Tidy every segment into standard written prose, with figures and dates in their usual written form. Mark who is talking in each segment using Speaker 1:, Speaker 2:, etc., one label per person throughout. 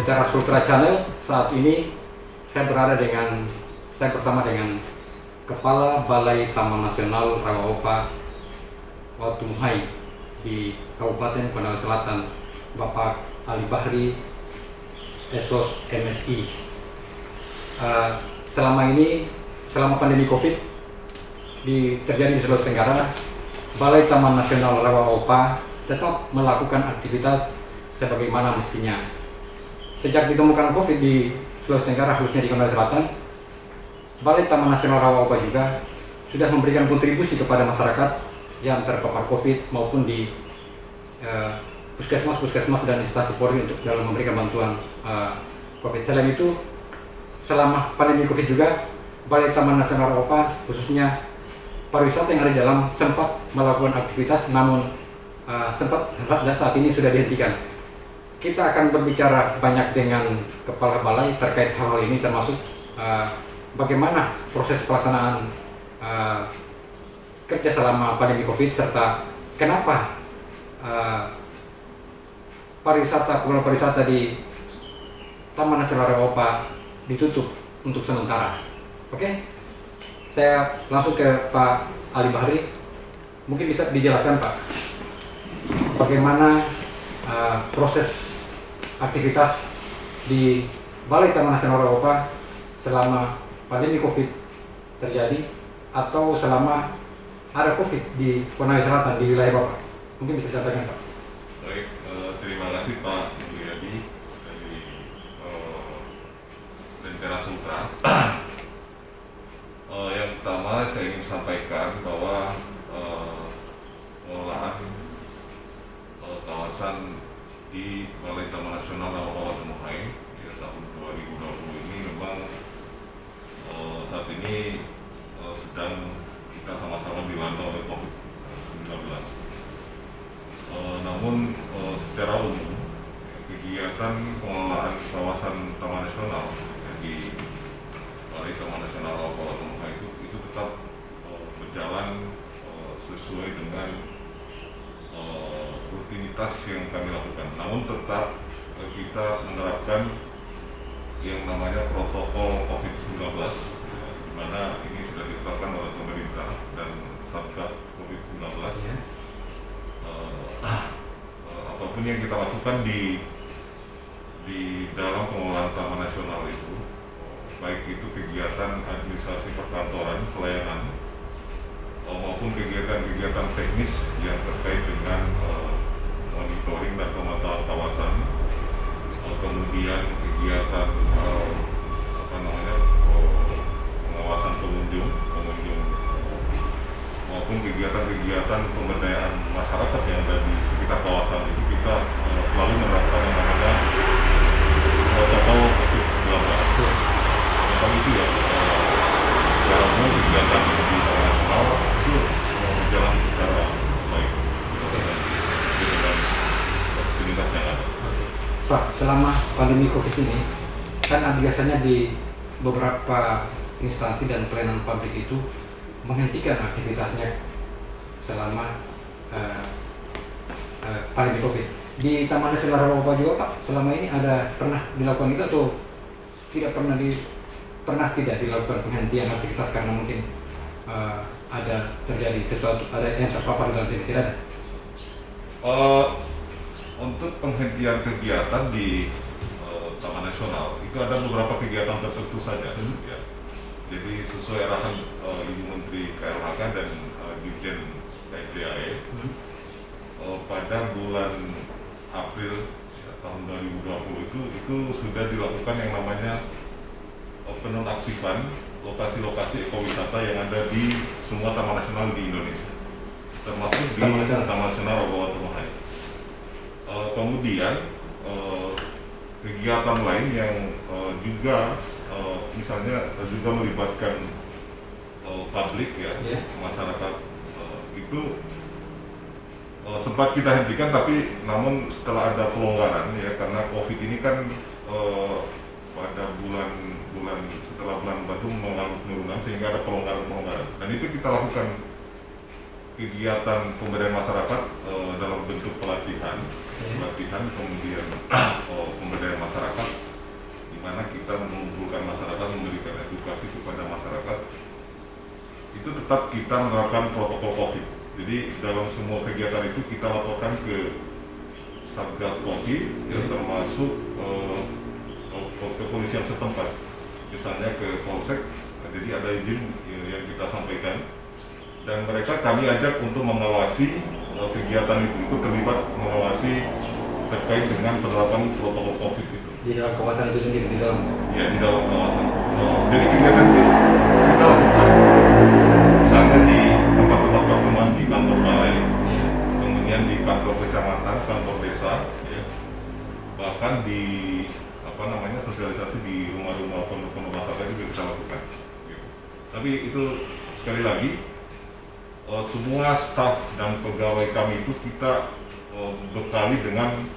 Speaker 1: Bicara Sultra Channel. Saat ini saya bersama dengan Kepala Balai Taman Nasional Rawaopa Watumohai di Kabupaten Konawe Selatan, Bapak Ali Bahri, Esos MSI. Selama pandemi COVID terjadi di Sulawesi Tenggara, Balai Taman Nasional Rawaopa tetap melakukan aktivitas sebagaimana mestinya. Sejak ditemukan COVID di Sulawesi Tenggara, khususnya di Konawe Selatan, Balai Taman Nasional Rawaopa juga sudah memberikan kontribusi kepada masyarakat yang terpapar COVID maupun di puskesmas dan instansi Polri untuk dalam memberikan bantuan COVID. Selain itu, selama pandemi COVID juga, Balai Taman Nasional Rawaopa khususnya pariwisata yang ada di dalam sempat melakukan aktivitas, namun saat ini sudah dihentikan. Kita akan berbicara banyak dengan Kepala Balai terkait hal ini, termasuk bagaimana proses pelaksanaan kerja selama pandemi COVID, serta kenapa pengelola pariwisata di Taman Nasional Rawaopa ditutup untuk sementara. Oke, saya langsung ke Pak Ali Bahri. Mungkin bisa dijelaskan, Pak, bagaimana proses aktivitas di Balai Taman Nasional Rawaopa selama pandemi COVID terjadi atau selama ada COVID di Konawe Selatan, di wilayah Bapak. Mungkin bisa disampaikan, Pak.
Speaker 2: Baik, terima kasih Pak Mulyadi dari Lentera Sultra. Yang pertama saya ingin sampaikan bahwa pengelolaan kawasan di Balai Taman Nasional Rawaopa Watumohai ya, tahun 2020 ini memang saat ini sedang kita sama-sama dilanda oleh COVID-19. Namun secara umum kegiatan pengelolaan kawasan Taman Nasional di Balai Taman Nasional Rawaopa Watumohai itu tetap berjalan sesuai dengan rutinitas yang kami lakukan. Namun tetap kita menerapkan yang namanya protokol COVID-19, di mana ini sudah ditetapkan oleh pemerintah dan Satgas COVID-19. Apapun yang kita lakukan di dalam pengelolaan Taman Nasional itu, baik itu kegiatan administrasi perkantoran, pelayanan, maupun kegiatan-kegiatan teknis yang terkait dengan monitoring dan pemantauan kawasan, kemudian kegiatan pengawasan pengunjung maupun kegiatan-kegiatan pemberdayaan masyarakat yang ada di sekitar kawasan itu, kita selalu menerapkan yang namanya protokol COVID-19. Tentang itu ya, secara umum kegiatan di Taman Nasional itu berjalan secara baik dengan rutinitas yang ada.
Speaker 1: Pak, selama pandemi COVID ini, kan biasanya di beberapa instansi dan pelayanan publik itu menghentikan aktivitasnya selama pandemi COVID. Di Taman Nasional Rawaopa juga, Pak, selama ini pernah dilakukan itu atau tidak dilakukan penghentian aktivitas karena mungkin ada terjadi sesuatu, ada yang terpapar dalam diri, tidak ada?
Speaker 2: Untuk penghentian kegiatan di Taman Nasional itu ada beberapa kegiatan tertentu saja. Ya. Jadi sesuai arahan Ibu Menteri KLHK dan Dirjen KSDAE, pada bulan April ya, tahun 2020 itu sudah dilakukan yang namanya penonaktifan lokasi-lokasi ekowisata yang ada di semua taman nasional di Indonesia, termasuk di Taman Nasional Rawaopa Watumohai. Kemudian kegiatan lain yang juga misalnya juga melibatkan publik ya, masyarakat, itu sempat kita hentikan, tapi namun setelah ada pelonggaran ya, karena COVID ini kan pada setelah bulan Batu mengalami penurunan sehingga ada pelonggaran dan itu kita lakukan kegiatan pemberdayaan masyarakat dalam bentuk pelatihan, kemudian pemberdayaan masyarakat, di mana kita mengumpulkan masyarakat, memberikan edukasi kepada masyarakat. Itu tetap kita menerapkan protokol COVID. Jadi dalam semua kegiatan itu kita laporkan ke Satgas COVID, ya, termasuk kepolisian setempat, misalnya ke Polsek. Jadi ada izin yang kita sampaikan, dan mereka kami ajak untuk mengawasi kegiatan itu terlibat mengawasi terkait dengan penerapan protokol COVID itu.
Speaker 1: Di dalam kawasan itu sendiri, di dalam?
Speaker 2: Ya, di dalam kawasan. Jadi kegiatan itu kita lakukan misalnya di tempat-tempat pertemuan, di kantor balai, kemudian di kantor kecamatan, kantor desa, ya. Bahkan di sosialisasi di rumah-rumah pondok-pondok masyarakat juga kita lakukan. Gitu. Tapi itu sekali lagi semua staf dan pegawai kami itu kita bekali dengan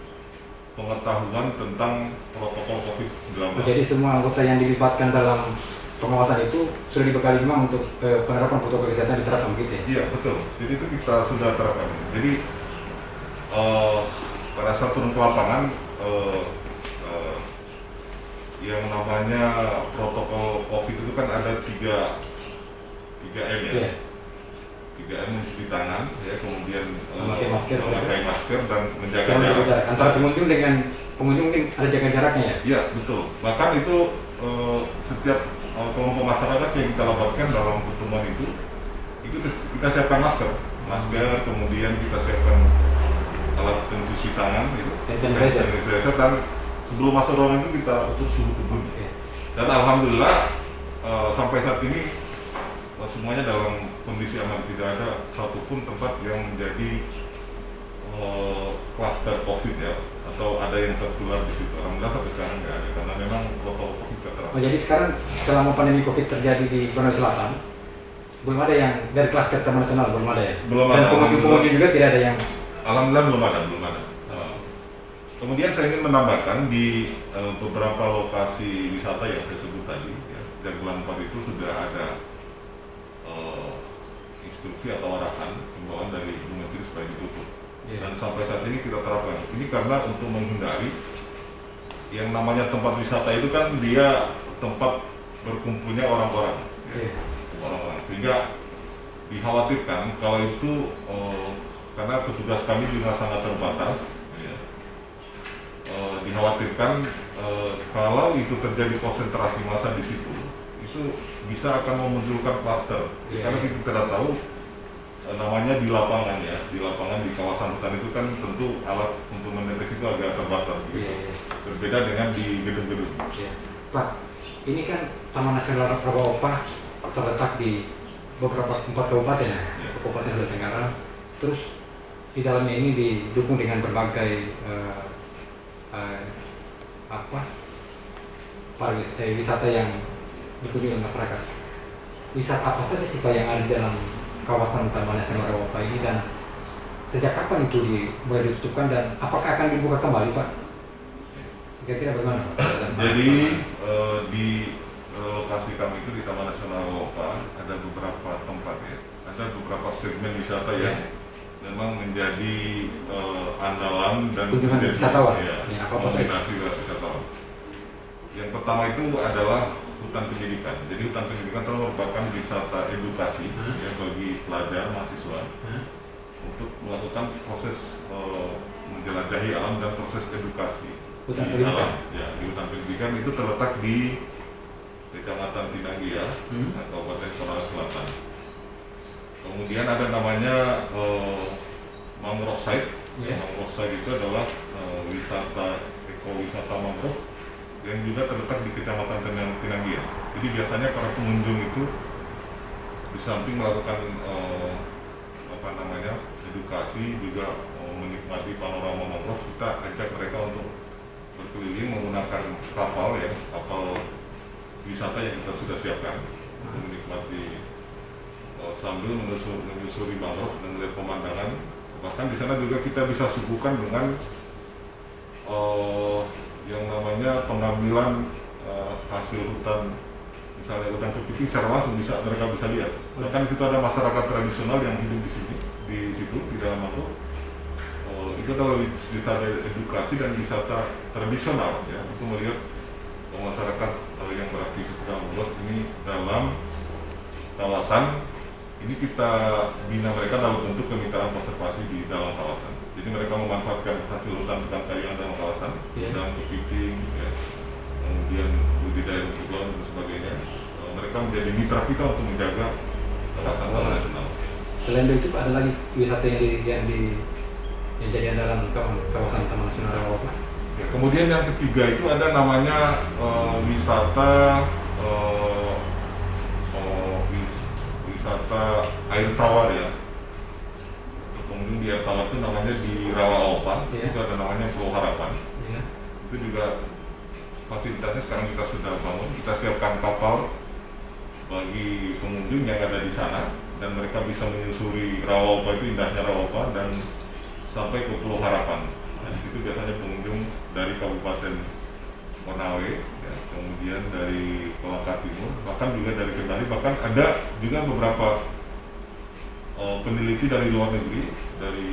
Speaker 2: pengetahuan tentang protokol COVID-19.
Speaker 1: Jadi semua anggota yang dilibatkan dalam pengawasan itu sudah dibekali memang untuk penerapan protokol kesehatan diterapkan begitu ya?
Speaker 2: Iya, betul. Jadi itu kita sudah terapkan. Jadi pada saat turun ke lapangan yang namanya protokol COVID itu kan ada 3M ya. Yeah. 3M mencuci tangan, ya, kemudian memakai masker dan menjaga jarak.
Speaker 1: Antara pengunjung dengan pengunjung mungkin ada jaga jaraknya ya?
Speaker 2: Iya, betul. Bahkan itu setiap kelompok masyarakat yang kita laporkan dalam pertemuan itu kita siapkan masker, kemudian kita siapkan alat pencuci tangan, gitu, sanitizer, dan sebelum masuk ruangan itu kita ukur suhu tubuh. Dan alhamdulillah sampai saat ini semuanya dalam kondisi aman, tidak ada satupun tempat yang menjadi kluster COVID ya, atau ada yang tertular di situ. Alhamdulillah sampai sekarang nggak ada, karena memang protokol COVID terapkan.
Speaker 1: Jadi sekarang selama pandemi COVID terjadi di Borneo Selatan, belum ada yang dari kluster taman nasional, belum ada ya?
Speaker 2: Belum
Speaker 1: ada. Dan pengunjung juga tidak ada yang?
Speaker 2: Alhamdulillah belum ada. Kemudian saya ingin menambahkan di beberapa lokasi wisata yang saya sebut tadi, ya, dan bulan 4 itu sudah ada instruksi atau arahan himbauan dari Ibu Menteri supaya ditutup. Dan sampai saat ini kita terapkan. Ini karena untuk menghindari yang namanya tempat wisata itu kan dia tempat berkumpulnya orang-orang, ya, orang-orang. Sehingga dikhawatirkan kalau itu karena petugas kami juga sangat terbatas, ya, dikhawatirkan kalau itu terjadi konsentrasi massa di situ, itu bisa akan memunculkan kluster. Karena kita tidak tahu namanya di lapangan ya, di lapangan di kawasan hutan itu kan tentu alat untuk mendeteksi itu agak terbatas gitu. Berbeda dengan di gedung-gedung.
Speaker 1: Pak, ini kan Taman Nasional Rawa-Opa terletak di beberapa 4 kabupaten ya, Kabupaten Nusa Tenggara. Terus di dalamnya ini didukung dengan berbagai wisata yang dikunjungi oleh masyarakat. Wisata apa saja sih Pak yang ada di dalam kawasan Taman Nasional Rawa-Opa ini, dan sejak kapan itu mulai ditutupkan dan apakah akan dibuka kembali Pak? Kira-kira bagaimana Pak?
Speaker 2: Jadi di lokasi kami itu di Taman Nasional Rawa-Opa ada beberapa tempat ya, ada beberapa segmen wisata yang memang menjadi andalan dan menjadi
Speaker 1: wisatawan.
Speaker 2: Kombinasi wisatawan. Yang pertama itu adalah hutan pendidikan. Jadi hutan pendidikan itu merupakan wisata edukasi ya, bagi pelajar, mahasiswa untuk melakukan proses menjelajahi alam dan proses edukasi di alam. Ya, di hutan pendidikan itu terletak di Kecamatan Tinanggia, Kabupaten Borneo Selatan. Kemudian ada namanya mangrove site. Mangrove site itu adalah wisata ekowisata mangrove yang juga terletak di Kecamatan Tinanggia. Jadi biasanya para pengunjung itu di samping melakukan edukasi, juga menikmati panorama mangrove, kita ajak mereka untuk berkeliling menggunakan kapal ya, kapal wisata yang kita sudah siapkan untuk menikmati sambil menyusuri mangrove dan melihat pemandangan. Bahkan di sana juga kita bisa suguhkan dengan yang namanya pengambilan hasil hutan misalnya udang kepiting secara langsung mereka bisa lihat. Bahkan di situ ada masyarakat tradisional yang hidup di sini, di situ di dalam Mako. Itu adalah wisata edukasi dan wisata tradisional ya, untuk melihat masyarakat yang beraktivitas dalam luas ini dalam kawasan ini. Kita bina mereka dalam bentuk kemitraan konservasi di dalam kawasan. Jadi mereka memanfaatkan hasil hutan kayu yang dalam kawasan, udang kepiting ya, kemudian budidaya rumput laut dan sebagainya. Mereka menjadi mitra kita untuk menjaga kawasan taman nasional.
Speaker 1: Selain itu ada lagi wisata yang jadi andalan kawasan Taman Nasional Rawa Opa.
Speaker 2: Ya, kemudian yang ketiga itu ada namanya wisata air tawar ya. Pengunjung di air tawar itu namanya di Rawa Opa, itu ada namanya Pulau Harapan. Itu juga fasilitasnya sekarang kita sudah bangun, kita siapkan kapal bagi pengunjung yang ada di sana, dan mereka bisa menyusuri Rawa Opa, itu indahnya Rawa Opa, dan sampai ke Pulau Harapan. Nah, di situ biasanya pengunjung dari Kabupaten Konawe, ya, kemudian dari Kolaka Timur, bahkan juga dari Kendari, bahkan ada juga beberapa peneliti dari luar negeri, dari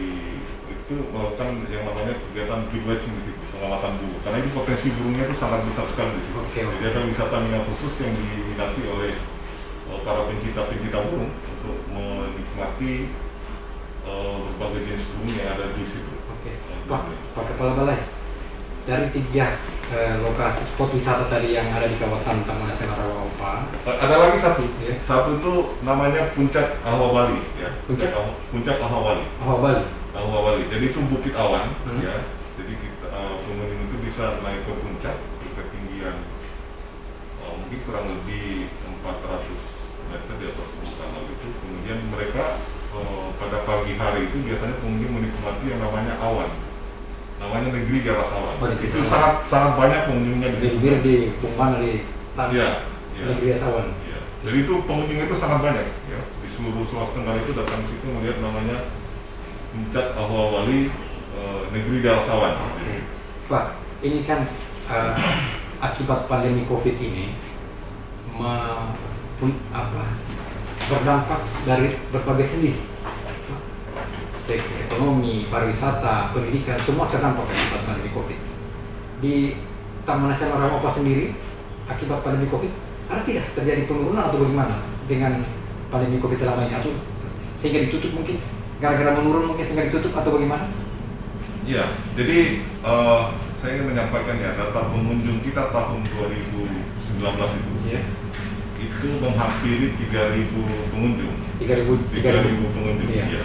Speaker 2: itu melakukan yang namanya kegiatan birdwatching di situ, pengamatan burung. Karena itu potensi burungnya itu sangat besar sekali di situ. Jadi ada wisata minat khusus yang diminati oleh para pencinta burung untuk menikmati berbagai jenis burung yang ada di situ.
Speaker 1: Pak Kepala Balai, dari 3 lokasi spot wisata tadi yang ada di kawasan Taman Nasional Rawa Opa,
Speaker 2: ada lagi satu. Satu itu namanya Puncak Ahwawali ya. Puncak Ahwawali. Jadi itu bukit awan ya. Jadi kita pengunjung itu bisa naik ke puncak di ketinggian mungkin kurang lebih 400 meter di atas permukaan laut itu. Kemudian mereka pada pagi hari itu biasanya pengunjung menikmati yang namanya awan, namanya negeri di atas awan. Itu sangat banyak pengunjungnya di situ.
Speaker 1: Di Kumbang di negeri di atas awan.
Speaker 2: Ya. Jadi itu pengunjung itu sangat banyak ya. Di seluruh Sulawesi Tenggara itu datang ke situ melihat namanya Puncak Ahwawali, negeri di atas awan.
Speaker 1: Pak, ini kan akibat pandemi COVID ini berdampak dari berbagai sendi, ekonomi, pariwisata, pendidikan, semua terdampak akibat pandemi COVID. Di Taman Nasional Rawa Opa sendiri, akibat pandemi COVID, ada tidak terjadi penurunan atau bagaimana dengan pandemi COVID selama ini? Atau sehingga ditutup mungkin, gara-gara menurun mungkin sehingga ditutup atau bagaimana?
Speaker 2: Iya, jadi saya ingin menyampaikan ya, data pengunjung kita tahun 2019 itu. Itu menghampiri 3.000 pengunjung. 3.000 pengunjung. Ya.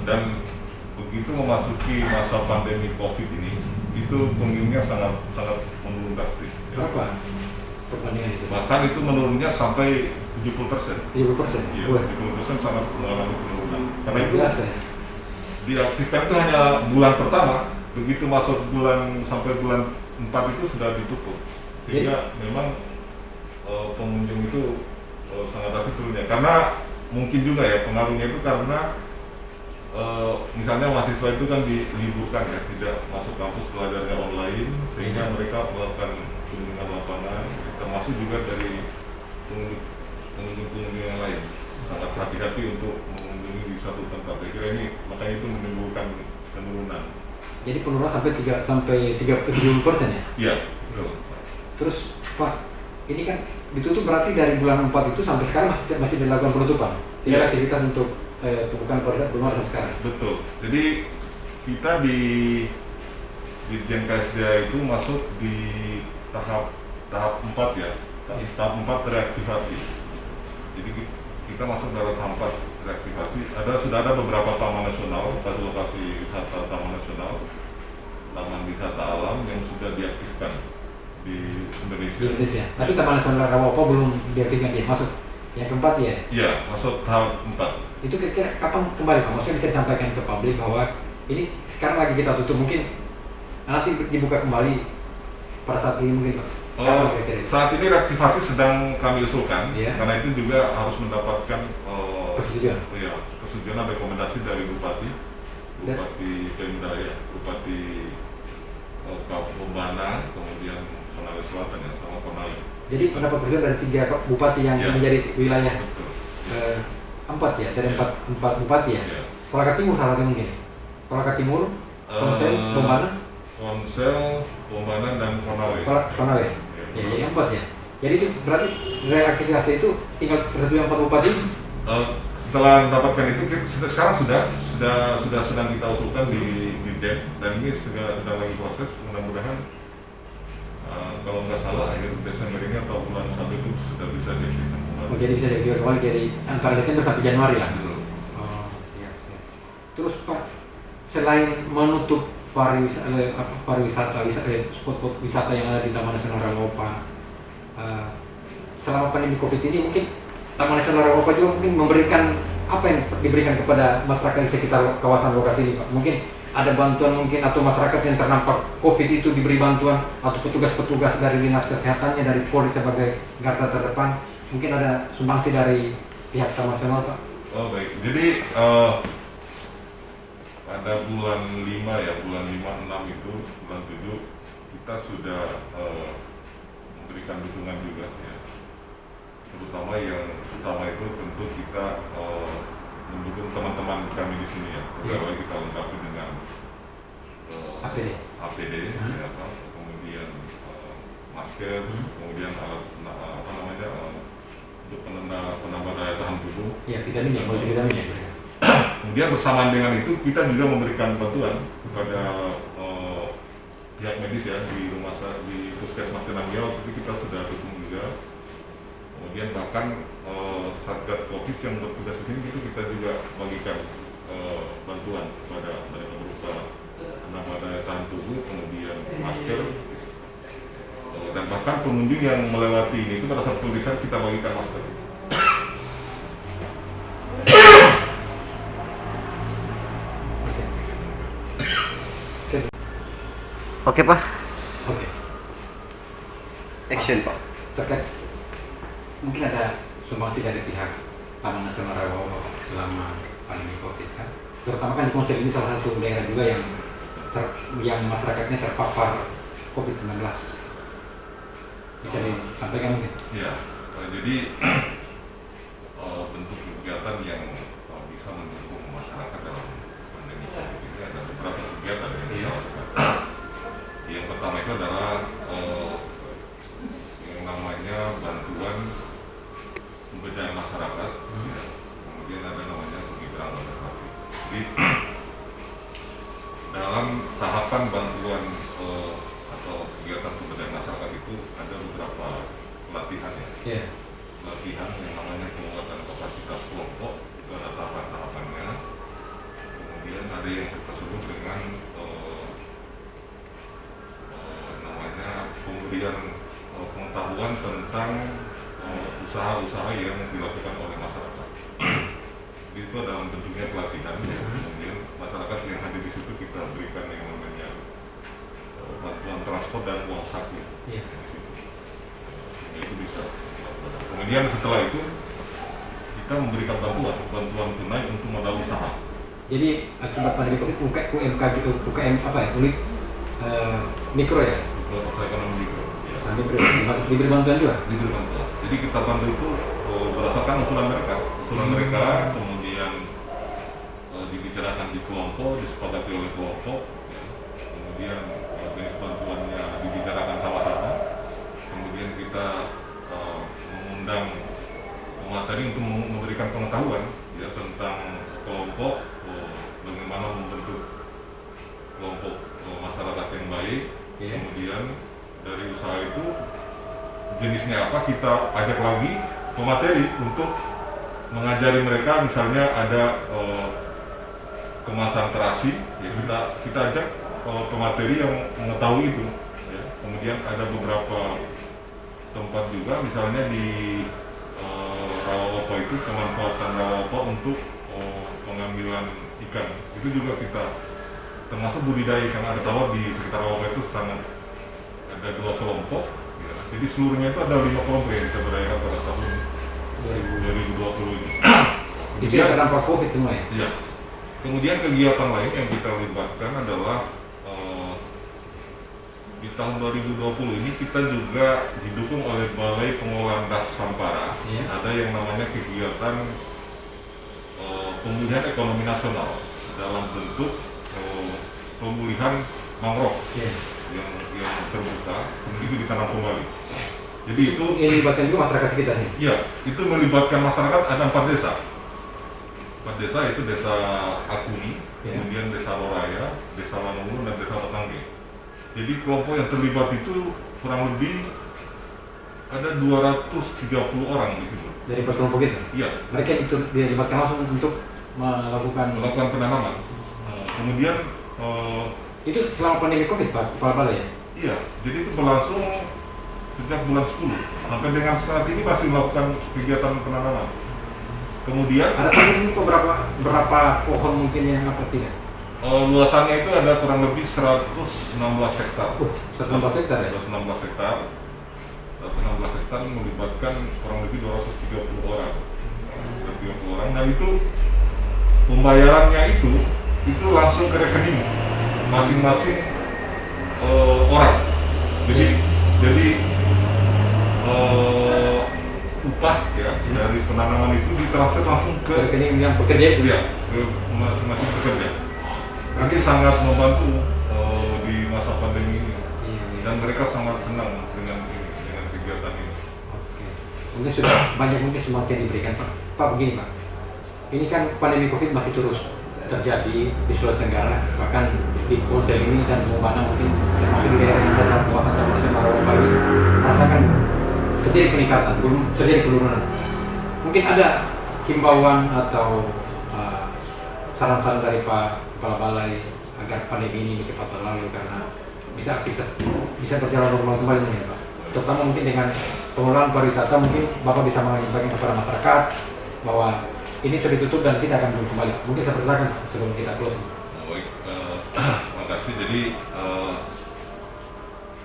Speaker 2: Dan begitu memasuki masa pandemi COVID ini, itu pengunjungnya sangat menurun drastis.
Speaker 1: Berapa perbandingan itu?
Speaker 2: Bahkan itu menurunnya sampai 70%.
Speaker 1: 70%?
Speaker 2: Iya, 70% sangat mengalami penurunan. Karena itu
Speaker 1: biasa, ya?
Speaker 2: Diaktifkan itu hanya bulan pertama, begitu masuk sampai bulan 4 itu sudah ditutup. Sehingga memang pengunjung itu sangat drastis turunnya. Karena mungkin juga ya pengaruhnya itu karena misalnya mahasiswa itu kan diliburkan ya, tidak masuk kampus, belajarnya online, sehingga mereka melakukan kunjungan lapangan, termasuk juga dari pengunjung yang lain sangat hati-hati untuk mengunjungi di satu tempat. Saya kira ini makanya itu menimbulkan penurunan.
Speaker 1: Jadi penurunan sampai 70% ya?
Speaker 2: Iya, betul.
Speaker 1: Terus Pak, ini kan ditutup berarti dari bulan 4 itu sampai sekarang masih dilakukan penutupan? Tidak ada aktivitas untuk pembukaan pariwisata belum sampai sekarang? Betul.
Speaker 2: Jadi kita di Dirjen KSDA itu masuk di tahap 4 ya. Tahap 4 reaktivasi. Jadi kita masuk dalam tahap 4 reaktivasi. Sudah ada beberapa taman nasional, lokasi wisata taman nasional, taman wisata alam yang sudah diaktifkan di Indonesia.
Speaker 1: Tapi Taman Nasional Rawa Opa belum diaktifkan, dia masuk yang keempat ya?
Speaker 2: Iya, masuk tahap 4.
Speaker 1: Itu kira-kira kapan kembali Pak? Maksudnya bisa disampaikan ke publik bahwa ini sekarang lagi kita tutup, mungkin nanti dibuka kembali pada saat ini mungkin Pak?
Speaker 2: Saat ini reaktivasi sedang kami usulkan, karena itu juga harus mendapatkan persetujuan dan rekomendasi dari Bupati Pemda ya, Bupati Bombana, kemudian Konawe Selatan ya, sama Konawe.
Speaker 1: Jadi pendapat presiden dari 3 bupati yang
Speaker 2: Ya.
Speaker 1: menjadi wilayah
Speaker 2: Betul.
Speaker 1: 4 ya, dari
Speaker 2: Ya.
Speaker 1: 4 bupati ya.
Speaker 2: Ya.
Speaker 1: Kolaka Timur salah satu mungkin. Kolaka Timur, Konsel, Bombana,
Speaker 2: Konsel, Bombanan, dan Konawe.
Speaker 1: Konawe. Ya, jadi 4 ya. Jadi itu berarti reaktivasi itu tinggal persetujuan 4 bupati.
Speaker 2: Setelah mendapatkan itu, sekarang sudah sedang kita usulkan di DEP, dan ini sedang lagi proses. Mudah-mudahan kalau nggak salah akhir Desember ini atau bulan 1 itu sudah bisa diaktifkan kembali.
Speaker 1: Oh, jadi bisa diaktifkan kembali dari antara Desember sampai Januari lah.
Speaker 2: Betul.
Speaker 1: Oh, siap. Terus Pak, selain menutup pariwisata, spot-spot wisata yang ada di Taman Nasional Rawaopa, selama pandemi COVID ini mungkin Taman Nasional Rawaopa juga mungkin memberikan apa yang diberikan kepada masyarakat di sekitar kawasan lokasi ini Pak? Mungkin ada bantuan mungkin atau masyarakat yang terdampak COVID itu diberi bantuan atau petugas-petugas dari dinas kesehatannya, dari Polri sebagai garda terdepan, mungkin ada sumbangsi dari pihak Taman Nasional Pak?
Speaker 2: Oh baik, jadi pada bulan 5 ya, bulan 5, 6 itu, bulan 7 kita sudah memberikan dukungan juga ya. Terutama yang utama itu tentu kita mendukung teman-teman kami di sini ya. Pegawai kita lengkapi dengan APD ya, kemudian masker, kemudian alat untuk penambah daya tahan tubuh.
Speaker 1: Ya, vitamin ya, multivitamin ya.
Speaker 2: Kemudian bersamaan dengan itu kita juga memberikan bantuan kepada pihak medis ya di di Puskesmas Tenanggil, itu kita sudah dukung juga. Kemudian bahkan Satgas Covid yang bertugas di sini itu kita juga bagikan bantuan kepada mereka berupa penambah daya tahan tubuh, kemudian masker, dan bahkan pengunjung yang melewati ini itu pada saat pemeriksaan kita bagikan masker.
Speaker 3: Oke Pak,
Speaker 1: Oke.
Speaker 3: action Pak.
Speaker 1: Terkait mungkin ada sumbangsi dari pihak Taman Nasional Rawaopa selama pandemi COVID kan, terutama kan di Konsel ini salah satu daerah juga yang masyarakatnya terpapar COVID-19. Bisa disampaikan mungkin?
Speaker 2: Ya, jadi bentuk kegiatan yang bisa mendukung masyarakat dalam pandemi COVID ini ada beberapa kegiatan yang kita lakukan. Yang pertama itu adalah yang namanya bantuan pemberdayaan masyarakat, ya. Kemudian ada namanya pengibaran motivasi. Jadi dalam tahapan bantuan atau kegiatan pemberdayaan masyarakat itu ada beberapa pelatihan ya.
Speaker 1: Yeah.
Speaker 2: Pelatihan yang namanya penguatan kapasitas kelompok, itu ada tahapan-tahapannya. Kemudian ada yang kita sebut dengan namanya pemberian pengetahuan tentang usaha-usaha yang dilakukan oleh masyarakat. Itu dalam bentuknya pelatihan. Kemudian masyarakat yang hadir di situ kita berikan yang namanya bantuan transport dan uang saku.
Speaker 1: Yeah.
Speaker 2: Itu bisa. Kemudian setelah itu kita memberikan bantuan tunai untuk modal usaha.
Speaker 1: Jadi akibat pandemi COVID, UKM apa ya? Mikro ya?
Speaker 2: Usaha ekonomi mikro. Ya.
Speaker 1: Sampai diberi bantuan juga?
Speaker 2: Diberi bantuan. Jadi kita bantu itu berdasarkan usulan mereka, kemudian dibicarakan di kelompok, disepakati oleh kelompok, ya. Kemudian jenis bantuannya dibicarakan sama-sama. Kemudian kita mengundang pemateri untuk memberikan pengetahuan ya tentang kelompok, bagaimana membentuk kelompok masyarakat yang baik.
Speaker 1: Yeah.
Speaker 2: Kemudian dari usaha itu jenisnya apa, kita ajak lagi pemateri untuk mengajari mereka, misalnya ada kemasan terasi, ya kita ajak pemateri yang mengetahui itu. Ya. Kemudian ada beberapa tempat juga, misalnya di Rawaopa itu pemanfaatan Rawaopa untuk pengambilan ikan, itu juga kita termasuk budidaya ikan ada tawar di sekitar Rawaopa itu sangat ada 2 kelompok. Ya. Jadi seluruhnya itu ada 5 kelompok yang kita berdayakan pada tahun 2020 ini.
Speaker 1: Itu yang terdampak COVID semua ya?
Speaker 2: Iya. Kemudian kegiatan lain yang kita libatkan adalah di tahun 2020 ini kita juga didukung oleh Balai Pengelolaan Das Sampara. Ada yang namanya kegiatan pemulihan ekonomi nasional dalam bentuk pemulihan mangrove yang terbuka, itu ditanam kembali. Jadi itu
Speaker 1: melibatkan juga masyarakat sekitarnya.
Speaker 2: Iya, itu melibatkan masyarakat. Ada 4 desa. 4 desa itu Desa Akuni, kemudian Desa Loraya, Desa Lanungun, dan Desa Tetangge. Jadi kelompok yang terlibat itu kurang lebih ada 230 orang di situ.
Speaker 1: Dari kelompok itu?
Speaker 2: Iya.
Speaker 1: Mereka itu dilibatkan langsung untuk melakukan
Speaker 2: penanaman. Kemudian
Speaker 1: itu selama pandemi COVID, Pak Kepala Balai ya?
Speaker 2: Iya, jadi itu berlangsung sejak bulan 10 sampai dengan saat ini masih melakukan kegiatan penanaman. Kemudian
Speaker 1: ada ini berapa pohon mungkin yang apa tidak?
Speaker 2: Luasannya itu ada kurang lebih 116 hektar.
Speaker 1: 116 hektar ya?
Speaker 2: 116 hektar. 116 hektar melibatkan kurang lebih 230 orang. 230 orang, dan itu pembayarannya itu langsung ke rekening masing-masing orang. Jadi upah ya dari penanaman itu ditransfer langsung ke
Speaker 1: rekening yang pekerja itu.
Speaker 2: Ya, ke masing-masing pekerja. Ini sangat membantu di masa pandemi ini. Dan mereka sangat senang dengan kegiatan ini.
Speaker 1: Oke. Mungkin sudah banyak semangat yang diberikan, Pak. Pak, begini Pak, ini kan pandemi COVID masih terus terjadi di Sulawesi Tenggara, bahkan di Kolsel ini dan Mombana mungkin termasuk di daerah yang dalam kawasan Taman Nasional Rawa Bali merasakan terjadi peningkatan, belum terjadi penurunan. Mungkin ada himbauan atau saran-saran dari Pak Kepala Balai agar pandemi ini cepat berlalu karena bisa aktivitas bisa berjalan normal kembali mungkin Pak. Terutama mungkin dengan pengelolaan pariwisata, mungkin Bapak bisa menyampaikan kepada masyarakat bahwa ini sudah ditutup dan tidak akan kembali. Mungkin saya persilakan sebelum kita close.
Speaker 2: Baik, terima kasih. Jadi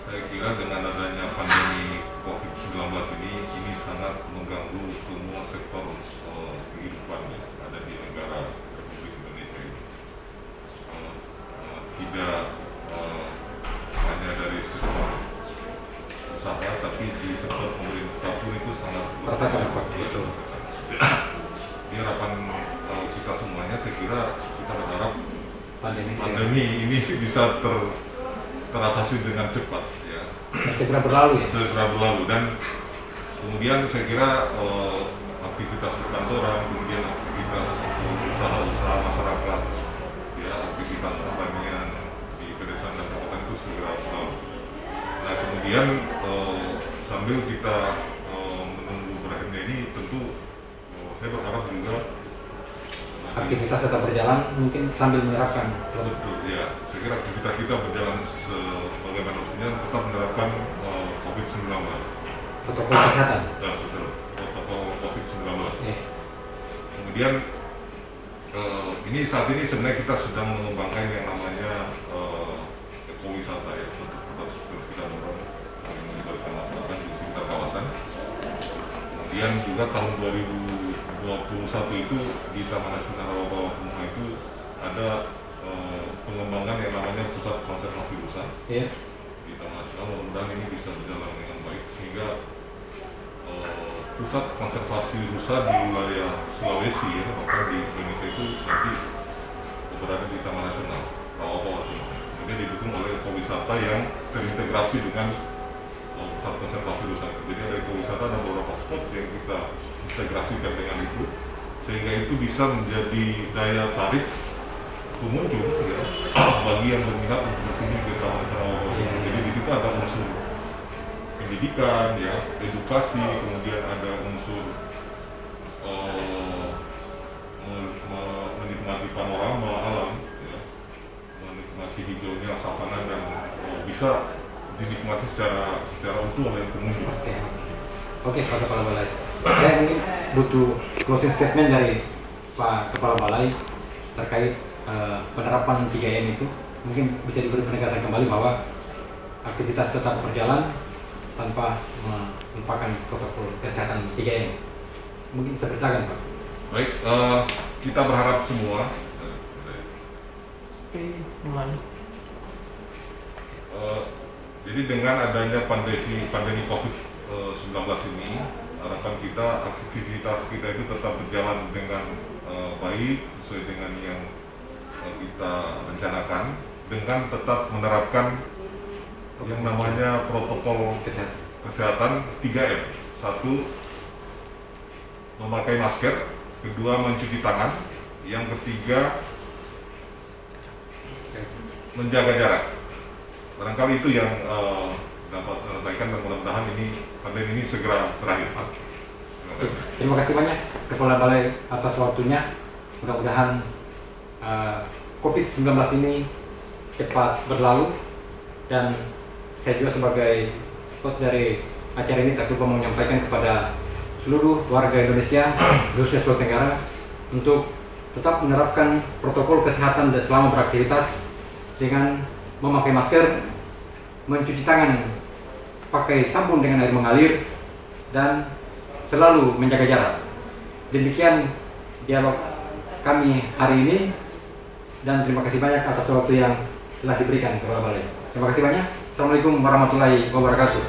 Speaker 2: saya kira dengan adanya pandemi COVID-19 ini sangat mengganggu semua sektor kehidupan yang ada di negara Republik Indonesia ini. Tidak hanya dari sektor usaha, tapi di sektor pemerintah pun itu sangat
Speaker 1: merasakan Pak. Betul.
Speaker 2: Ini harapan kita semuanya, saya kira kita berharap
Speaker 1: pandemi
Speaker 2: ini bisa teratasi dengan cepat ya.
Speaker 1: Segera berlalu ya.
Speaker 2: Segera berlalu, dan kemudian saya kira aktivitas perkantoran, kemudian aktivitas usaha masyarakat, ya aktivitas pertanian di pedesaan dan kabupaten itu segera berlalu. Nah kemudian sambil kita menunggu berakhirnya ini, tentu saya berharap juga
Speaker 1: aktivitas tetap berjalan, mungkin sambil menerapkan.
Speaker 2: Betul ya, saya kira aktivitas kita berjalan sebagaimana mestinya, tetap menerapkan COVID-19.
Speaker 1: Protokol kesehatan.
Speaker 2: Ya, betul, protokol COVID-19.
Speaker 1: Ya.
Speaker 2: Kemudian ini saat ini sebenarnya kita sedang mengembangkan yang namanya ekowisata ya, untuk terus kita dorong melibatkan masyarakat di sekitar kawasan. Kemudian juga tahun 2021 itu di Taman Nasional Rawa Bawah itu ada pengembangan yang namanya Pusat Konservasi Rusa.
Speaker 1: Yeah.
Speaker 2: Di Taman Nasional, mudah-mudahan ini bisa berjalan dengan baik sehingga pusat konservasi rusa di wilayah Sulawesi ya, bahkan di Indonesia itu nanti berada di Taman Nasional Rawa Bawah. Kemudian didukung oleh ekowisata yang terintegrasi dengan pusat konservasi rusa. Jadi ada ekowisata, ada beberapa spot yang kita integrasikan dengan itu, sehingga itu bisa menjadi daya tarik pengunjung ya, bagi yang berminat untuk berkunjung ke Taman Nasional Rawa Bawah. Jadi di situ ada unsur pendidikan, ya, edukasi, kemudian ada unsur menikmati panorama alam, ya, menikmati hijaunya savana, dan bisa dinikmati secara utuh oleh pengunjung.
Speaker 1: Oke, Pak Kepala Balai. Saya mungkin butuh closing statement dari Pak Kepala Balai terkait penerapan 3M itu. Mungkin bisa diberi penegasan kembali bahwa aktivitas tetap berjalan tanpa melupakan protokol kesehatan 3M. Mungkin bisa ceritakan Pak.
Speaker 2: Baik, kita berharap semua Jadi dengan adanya pandemi COVID-19 ini, harapan kita aktivitas kita itu tetap berjalan dengan baik sesuai dengan yang kita rencanakan, dengan tetap menerapkan yang namanya protokol kesehatan 3M. 1, memakai masker, 2, mencuci tangan, yang ketiga menjaga jarak. Barangkali itu yang dapat saya sampaikan, dan mudah-mudahan ini pandemi ini segera berakhir.
Speaker 1: Terima kasih banyak Kepala Balai atas waktunya. Mudah-mudahan COVID-19 ini cepat berlalu, dan saya juga sebagai host dari acara ini tak lupa menyampaikan kepada seluruh warga Indonesia, khususnya Sulawesi Tenggara, untuk tetap menerapkan protokol kesehatan dan selama beraktivitas dengan memakai masker, mencuci tangan pakai sabun dengan air mengalir, dan selalu menjaga jarak. Demikian dialog kami hari ini, dan terima kasih banyak atas waktu yang telah diberikan kepada Balai. Terima kasih banyak. Assalamualaikum warahmatullahi wabarakatuh.